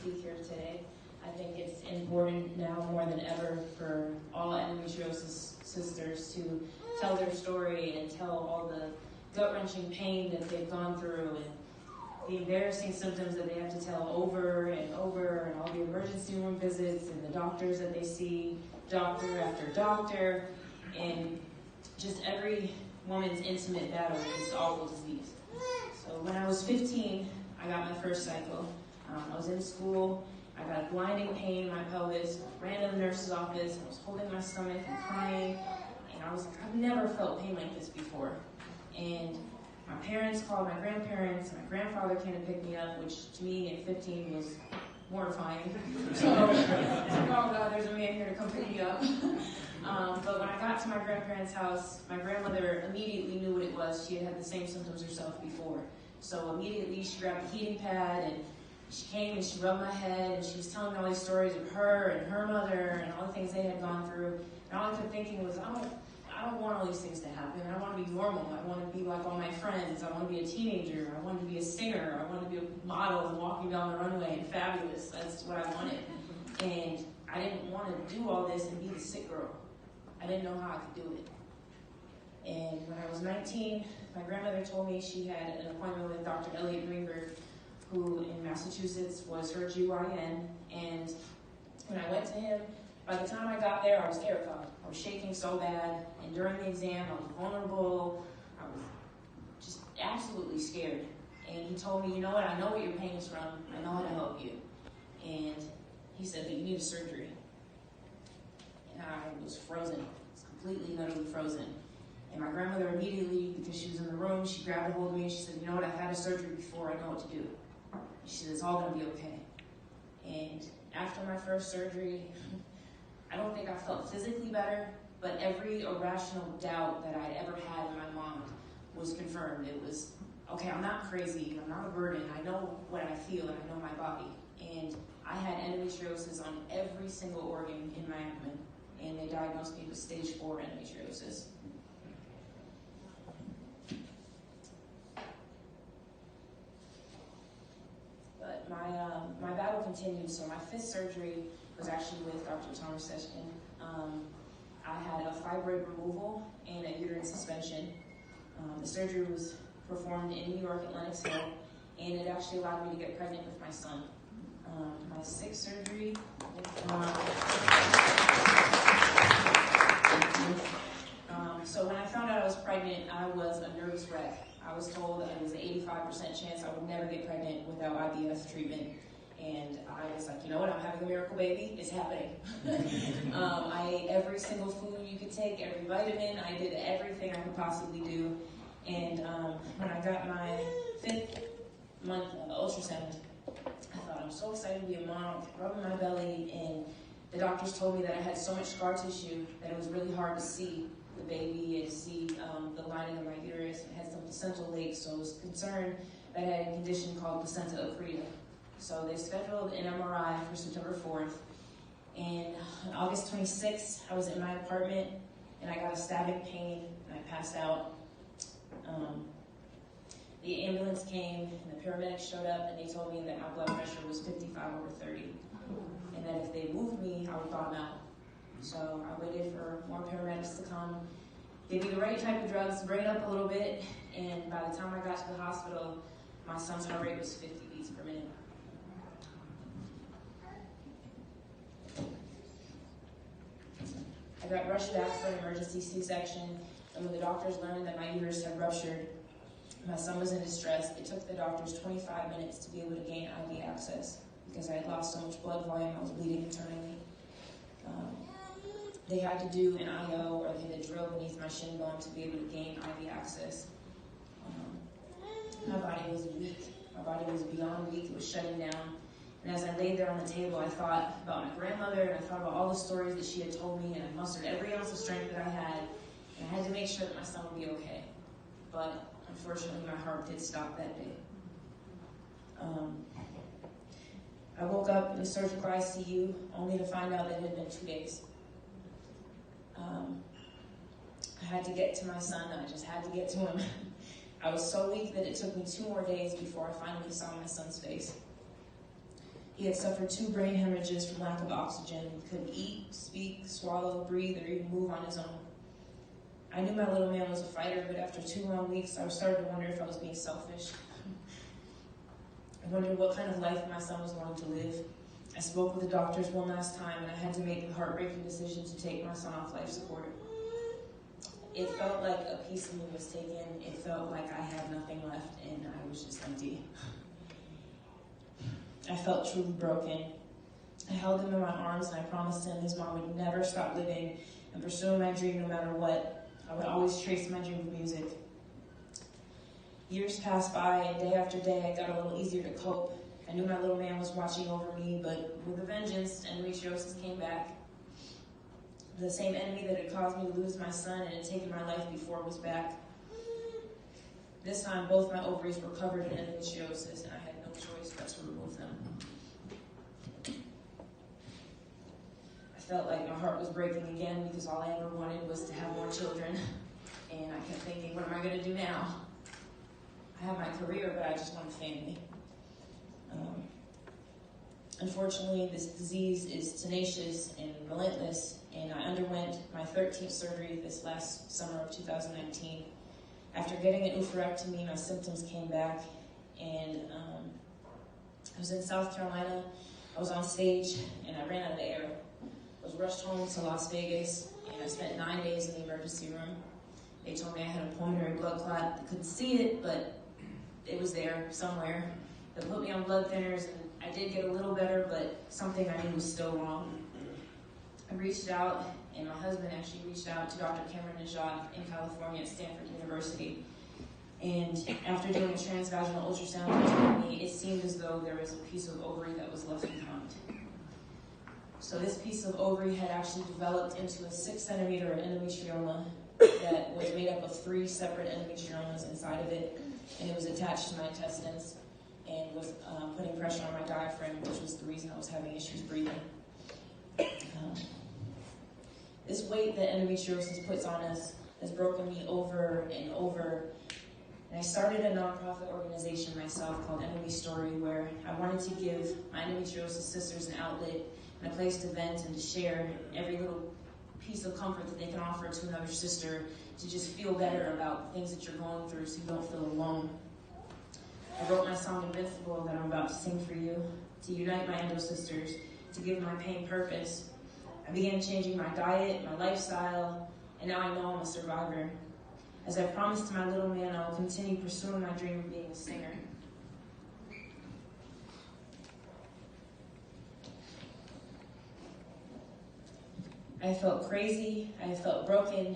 speak here today. I think it's important now more than ever for all endometriosis sisters to tell their story and tell all the gut-wrenching pain that they've gone through and the embarrassing symptoms that they have to tell over and over, and all the emergency room visits and the doctors that they see, doctor after doctor, and just every woman's intimate battle with this awful disease. So when I was 15, I got my first cycle. I was in school. I got a blinding pain in my pelvis, ran to the nurse's office, I was holding my stomach and crying, and I was like, I've never felt pain like this before. And my parents called my grandparents, and my grandfather came to pick me up, which to me at 15 was mortifying. So I was like, oh God, there's a man here to come pick me up. But when I got to my grandparents' house, my grandmother immediately knew what it was. She had had the same symptoms herself before. So immediately she grabbed a heating pad and she came and she rubbed my head and she was telling me all these stories of her and her mother and all the things they had gone through. And all I kept thinking was, I don't want all these things to happen. I want to be normal. I want to be like all my friends. I want to be a teenager. I want to be a singer. I want to be a model and walking down the runway and fabulous. That's what I wanted. And I didn't want to do all this and be the sick girl. I didn't know how I could do it. And when I was 19, my grandmother told me she had an appointment with Dr. Elliot Greenberg, who in Massachusetts was her GYN. And when I went to him, by the time I got there, I was terrified. I was shaking so bad. And during the exam, I was vulnerable. I was just absolutely scared. And he told me, you know what, I know where your pain is from. I know how to help you. And he said that you need a surgery. And I was frozen. I was completely, utterly frozen. And my grandmother immediately, because she was in the room, she grabbed a hold of me and she said, you know what, I've had a surgery before, I know what to do. She said, it's all gonna be okay. And after my first surgery, I don't think I felt physically better, but every irrational doubt that I'd ever had in my mind was confirmed. It was, okay, I'm not crazy, I'm not a burden, I know what I feel and I know my body. And I had endometriosis on every single organ in my abdomen, and they diagnosed me with stage 4 endometriosis. But my battle continued. So my 5th surgery was actually with Dr. Thomas Seshkin. I had a fibroid removal and a uterine suspension. The surgery was performed in New York at Lenox Hill, and it actually allowed me to get pregnant with my son. My 6th surgery, so when I found out I was pregnant, I was a nervous wreck. I was told that there was an 85% chance I would never get pregnant without IVF treatment. And I was like, you know what, I'm having a miracle baby, it's happening. I ate every single food you could take, every vitamin, I did everything I could possibly do. And when I got my 5th month ultrasound, I thought, I'm so excited to be a mom, rubbing my belly, and the doctors told me that I had so much scar tissue that it was really hard to see the baby and see the lining of my uterus. It had some placental leaks, so I was concerned that I had a condition called placenta accreta. So they scheduled an MRI for September 4th, and on August 26th, I was in my apartment, and I got a stabbing pain, and I passed out. The ambulance came, and the paramedics showed up, and they told me that my blood pressure was 55/30, and that if they moved me, I would bottom out. So I waited for more paramedics to come, give me the right type of drugs, bring it up a little bit, and by the time I got to the hospital, my son's heart rate was 50 beats per minute. I got rushed back for an emergency C-section, and when the doctors learned that my uterus had ruptured, my son was in distress. It took the doctors 25 minutes to be able to gain IV access because I had lost so much blood volume, I was bleeding internally. They had to do an IO, or they had to drill beneath my shin bone to be able to gain IV access. My body was weak. My body was beyond weak. It was shutting down. And as I laid there on the table, I thought about my grandmother, and I thought about all the stories that she had told me, and I mustered every ounce of strength that I had, and I had to make sure that my son would be okay. But unfortunately, my heart did stop that day. I woke up in the surgical ICU only to find out that it had been 2 days. I had to get to my son. I just had to get to him. I was so weak that it took me 2 more days before I finally saw my son's face. He had suffered 2 brain hemorrhages from lack of oxygen. He couldn't eat, speak, swallow, breathe, or even move on his own. I knew my little man was a fighter, but after 2 long weeks, I was starting to wonder if I was being selfish. I wondered what kind of life my son was going to live. I spoke with the doctors one last time, and I had to make the heartbreaking decision to take my son off life support. It felt like a piece of me was taken. It felt like I had nothing left, and I was just empty. I felt truly broken. I held him in my arms, and I promised him his mom would never stop living and pursuing my dream no matter what. I would always trace my dream of music. Years passed by, and day after day, I got a little easier to cope. I knew my little man was watching over me, but with a vengeance, endometriosis came back. The same enemy that had caused me to lose my son and had taken my life before was back. This time, both my ovaries were covered in endometriosis, and I had no choice but to remove them. I felt like my heart was breaking again because all I ever wanted was to have more children. And I kept thinking, what am I going to do now? I have my career, but I just want a family. Unfortunately, this disease is tenacious and relentless, and I underwent my 13th surgery this last summer of 2019. After getting an oophorectomy, my symptoms came back, and I was in South Carolina. I was on stage, and I ran out of air. I was rushed home to Las Vegas, and I spent 9 days in the emergency room. They told me I had a pulmonary blood clot. I couldn't see it, but it was there somewhere. They put me on blood thinners, and I did get a little better, but something I knew was still wrong. I reached out, and my husband actually reached out to Dr. Cameron Najat in California at Stanford University. And after doing a transvaginal ultrasound, he told me it seemed as though there was a piece of ovary that was left behind. So this piece of ovary had actually developed into a 6-centimeter endometrioma that was made up of 3 separate endometriomas inside of it, and it was attached to my intestines and was putting pressure on my diaphragm, which was the reason I was having issues breathing. This weight that endometriosis puts on us has broken me over and over. And I started a nonprofit organization myself called Endo-Inspire, where I wanted to give my endometriosis sisters an outlet and a place to vent and to share every little piece of comfort that they can offer to another sister, to just feel better about the things that you're going through so you don't feel alone. I wrote my song Invinsible that I'm about to sing for you, to unite my endo sisters, to give my pain purpose. I began changing my diet, my lifestyle, and now I know I'm a survivor. As I promised to my little man, I will continue pursuing my dream of being a singer. I felt crazy, I felt broken,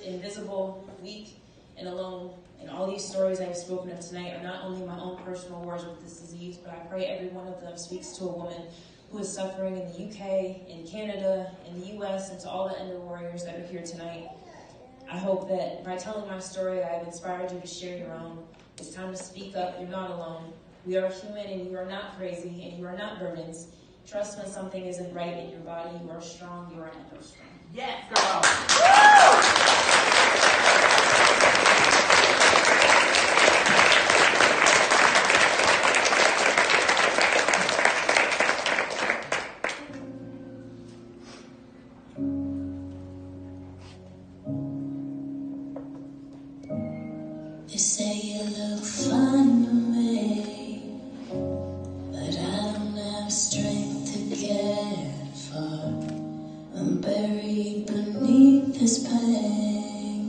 invisible, weak, and alone. And all these stories I've spoken of tonight are not only my own personal wars with this disease, but I pray every one of them speaks to a woman who is suffering in the UK, in Canada, in the US, and to all the endo warriors that are here tonight. I hope that by telling my story, I have inspired you to share your own. It's time to speak up. You're not alone. We are human, and you are not crazy, and you are not burdens. Trust when something isn't right in your body. You are strong. You are endo strong. Yes, girl. They say you look fine to me, but I don't have strength to get far. I'm buried beneath this pain.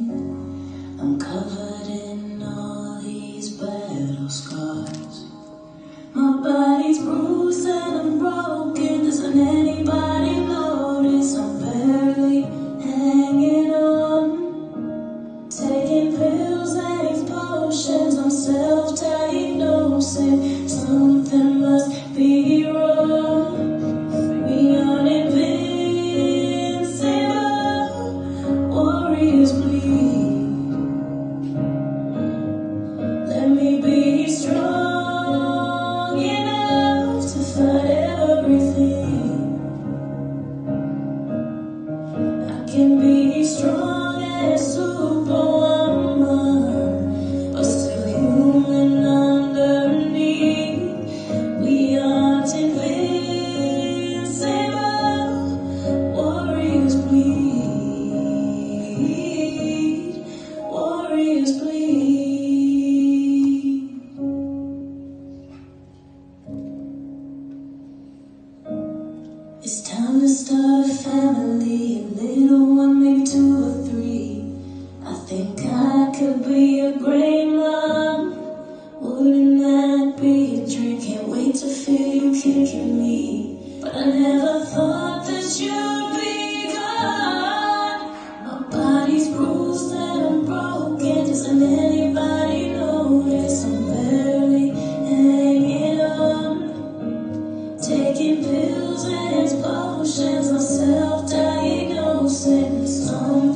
It's time to start a family, a little one, maybe 2 or 3. I think I could be a great mom. Wouldn't that be a dream? Can't wait to feel you kicking me. But I never thought that you'd be gone. My body's bruised and I'm broken. Doesn't anybody notice I'm barely hanging on? Taking pills and potions, I'm self-diagnosing. Some